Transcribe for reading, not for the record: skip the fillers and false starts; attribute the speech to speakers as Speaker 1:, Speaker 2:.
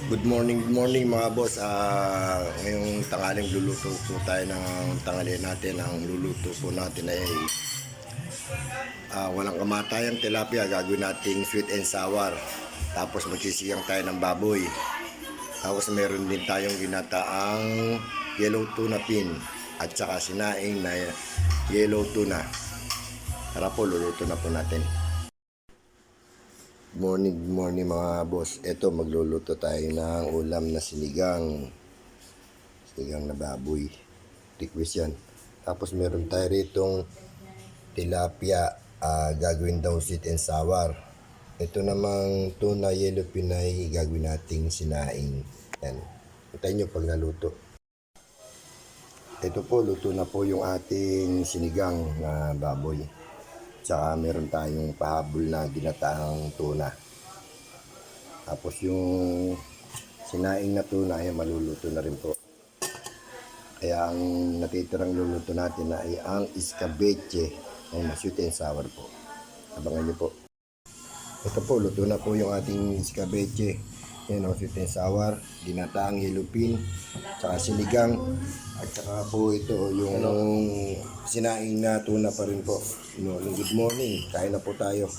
Speaker 1: Good morning mga boss. Ngayong tanghaling luluto po tayo ng tanghalian natin. Ang luluto po natin ay walang kamatayang tilapia. Gagawin nating sweet and sour. Tapos magsisiyang tayo ng baboy. Tapos meron din tayong ginataang yellow tuna pin at saka sinaing na yellow tuna. Tara po, luluto na po natin. Good morning mga boss. Ito, magluluto tayo ng ulam na sinigang na baboy. Request yan. Tapos meron tayo ritong tilapia, gagawin daw sweet and sour. Ito namang tuna yellow pinay, gagawin nating sinaing. Yan. Hintayin nyo pag naluto. Ito po, luto na po yung ating sinigang na baboy. Tsaka meron tayong pahabol na ginataang tuna. Tapos yung sinaing na tuna ay maluluto na rin po. Kaya ang natitirang luluto natin ay ang escabeche na sweet and sour po. Abangan nyo po. Ito po, luto na po yung ating escabeche. Yan o, sweet and sour, ginataang hilupin, tsaka sinigang. At saka po ito yung sinaing na tuna pa rin po. Good morning, kain na po tayo.